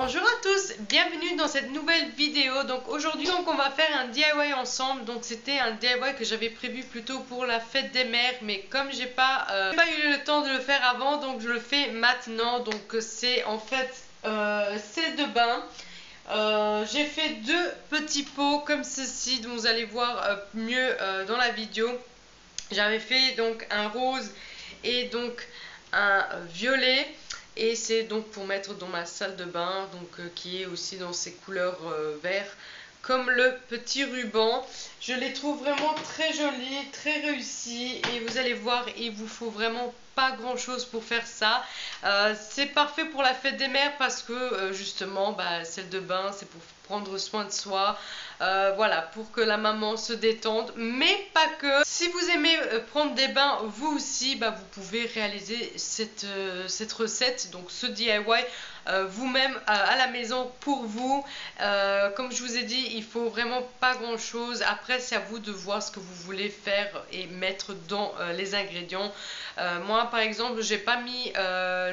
Bonjour à tous, bienvenue dans cette nouvelle vidéo. Donc aujourd'hui on va faire un DIY ensemble. Donc c'était un DIY que j'avais prévu plutôt pour la fête des mères, mais comme j'ai pas eu le temps de le faire avant, donc je le fais maintenant. Donc c'est en fait celle de bain. J'ai fait deux petits pots comme ceci, dont vous allez voir mieux dans la vidéo. J'avais fait donc un rose et donc un violet. Et c'est donc pour mettre dans ma salle de bain, donc qui est aussi dans ces couleurs vert, comme le petit ruban. Je les trouve vraiment très jolis, très réussis. Et vous allez voir, il vous faut vraiment pas grand chose pour faire ça. C'est parfait pour la fête des mères parce que justement, celle de bain, c'est pour prendre soin de soi. Voilà, pour que la maman se détende, mais pas que. Si vous aimez prendre des bains vous aussi, vous pouvez réaliser cette recette, donc ce DIY vous-même à la maison pour vous. Comme je vous ai dit, il faut vraiment pas grand chose. Après c'est à vous de voir ce que vous voulez faire et mettre dans les ingrédients. Moi par exemple j'ai pas mis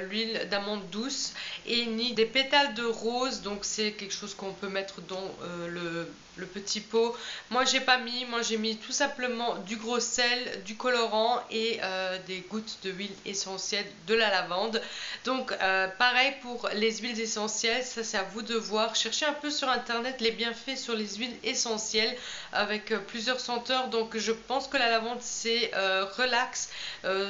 l'huile d'amande douce et ni des pétales de rose, donc c'est quelque chose qu'on peut mettre dans le petit pot. Moi j'ai pas mis, moi j'ai mis tout simplement du gros sel, du colorant et des gouttes de huile essentielle, de la lavande. Donc pareil pour les huiles essentielles, ça c'est à vous de voir. Cherchez un peu sur internet les bienfaits sur les huiles essentielles avec plusieurs senteurs. Donc je pense que la lavande c'est relax,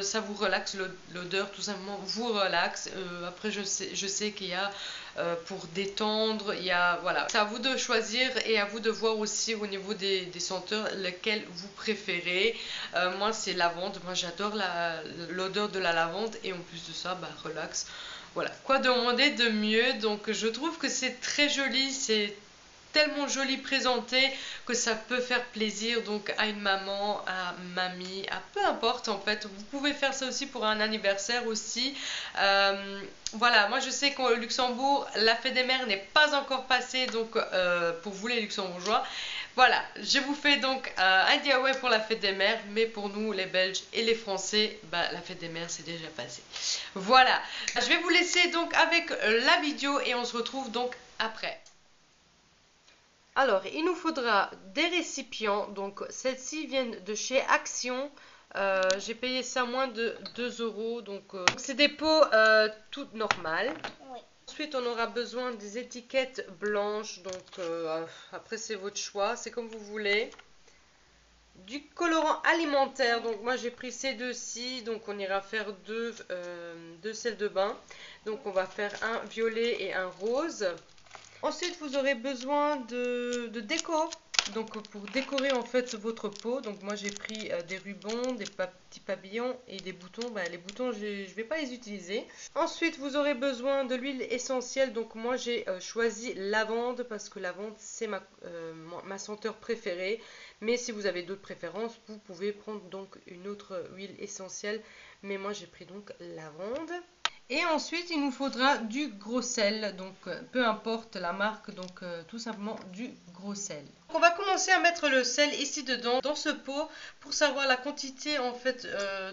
ça vous relaxe, l'odeur tout simplement vous relaxe. Après je sais qu'il y a pour détendre, il y a, voilà, c'est à vous de choisir et à vous de voir aussi au niveau des senteurs lequel vous préférez. Moi c'est lavande, moi j'adore l'odeur de la lavande et en plus de ça relax. Voilà, quoi demander de mieux. Donc je trouve que c'est très joli, c'est tellement joli présenté que ça peut faire plaisir donc à une maman, à mamie, à peu importe en fait. Vous pouvez faire ça aussi pour un anniversaire aussi. Voilà, moi je sais qu'au Luxembourg la fête des mères n'est pas encore passée, donc pour vous les luxembourgeois, voilà, je vous fais donc un DIY pour la fête des mères, mais pour nous les Belges et les Français, la fête des mères c'est déjà passé. Voilà, je vais vous laisser donc avec la vidéo et on se retrouve donc après. Alors, il nous faudra des récipients. Donc, celles-ci viennent de chez Action. J'ai payé ça moins de 2 €. Donc, c'est des pots toutes normales. Oui. Ensuite, on aura besoin des étiquettes blanches. Donc, après, c'est votre choix. C'est comme vous voulez. Du colorant alimentaire. Donc, moi, j'ai pris ces deux-ci. Donc, on ira faire deux sels de bain. Donc, on va faire un violet et un rose. Ensuite, vous aurez besoin de déco, donc pour décorer en fait votre pot. Donc moi j'ai pris des rubans, des petits papillons et des boutons. Les boutons je ne vais pas les utiliser. Ensuite, vous aurez besoin de l'huile essentielle. Donc moi j'ai choisi lavande parce que lavande c'est ma senteur préférée. Mais si vous avez d'autres préférences, vous pouvez prendre donc une autre huile essentielle. Mais moi j'ai pris donc lavande. Et ensuite, il nous faudra du gros sel, donc peu importe la marque, donc tout simplement du gros sel. On va commencer à mettre le sel ici dedans, dans ce pot, pour savoir la quantité en fait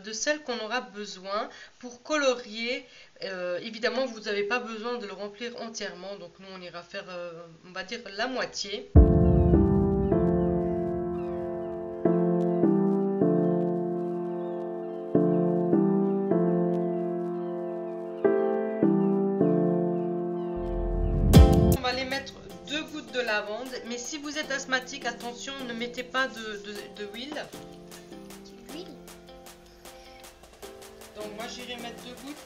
de sel qu'on aura besoin pour colorier. Évidemment, vous n'avez pas besoin de le remplir entièrement, donc nous on ira faire, on va dire, la moitié. On va les mettre 2 gouttes de lavande, mais si vous êtes asthmatique, attention, ne mettez pas de huile. Donc moi j'irai mettre 2 gouttes.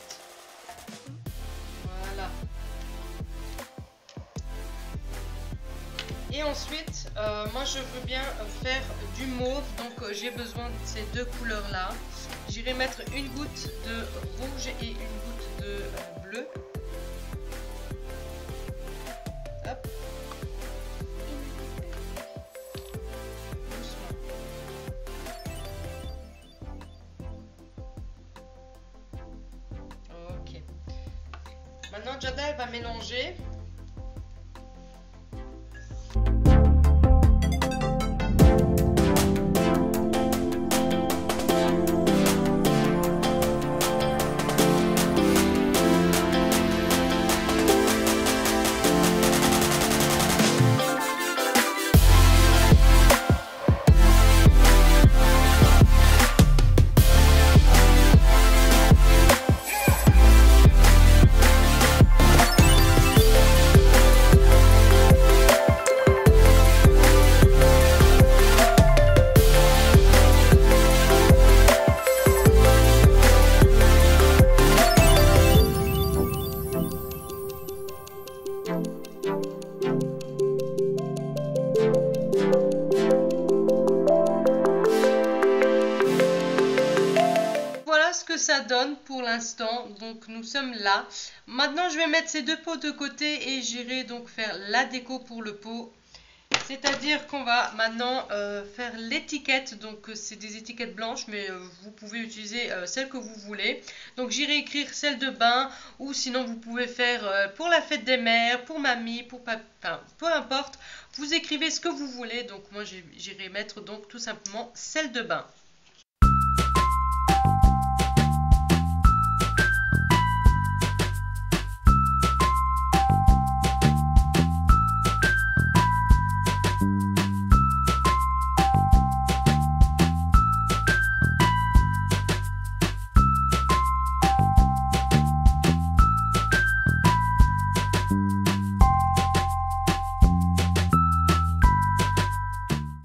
Voilà. Et ensuite, moi je veux bien faire du mauve, donc j'ai besoin de ces deux couleurs là. J'irai mettre une goutte de rouge et une goutte de bleu. Hop. Ok. Maintenant Jada elle va mélanger. bonne pour l'instant, donc nous sommes là. Maintenant je vais mettre ces deux pots de côté et j'irai donc faire la déco pour le pot. C'est-à-dire qu'on va maintenant faire l'étiquette, donc c'est des étiquettes blanches, mais vous pouvez utiliser celle que vous voulez. Donc j'irai écrire celle de bain, ou sinon vous pouvez faire pour la fête des mères, pour mamie, pour papa, enfin peu importe. Vous écrivez ce que vous voulez, donc moi j'irai mettre donc tout simplement celle de bain.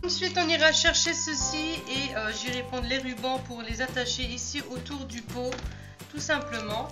Ensuite on ira chercher ceci et j'irai prendre les rubans pour les attacher ici autour du pot, tout simplement.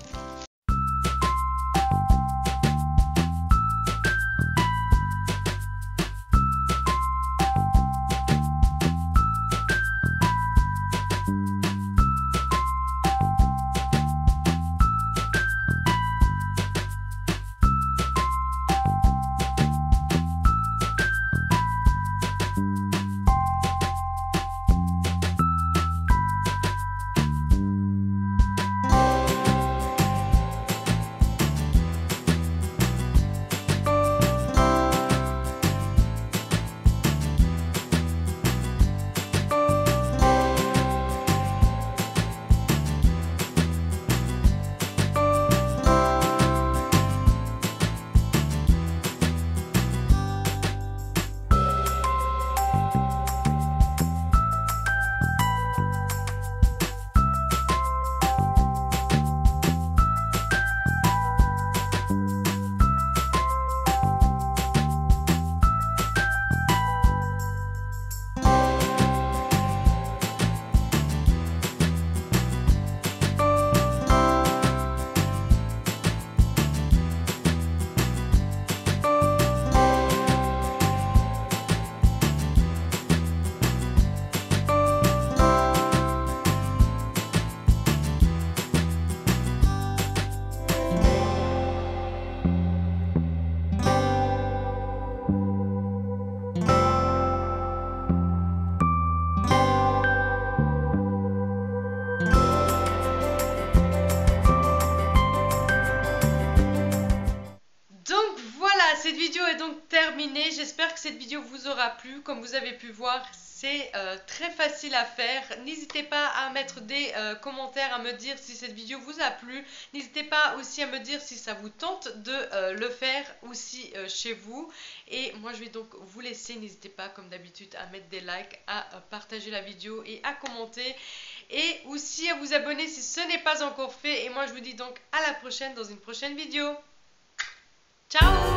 Cette vidéo est donc terminée. J'espère que cette vidéo vous aura plu. Comme vous avez pu voir, c'est très facile à faire. N'hésitez pas à mettre des commentaires, à me dire si cette vidéo vous a plu. N'hésitez pas aussi à me dire si ça vous tente de le faire aussi chez vous. Et moi je vais donc vous laisser. N'hésitez pas comme d'habitude à mettre des likes, à partager la vidéo et à commenter. Et aussi à vous abonner si ce n'est pas encore fait. Et moi je vous dis donc à la prochaine dans une prochaine vidéo. Ciao!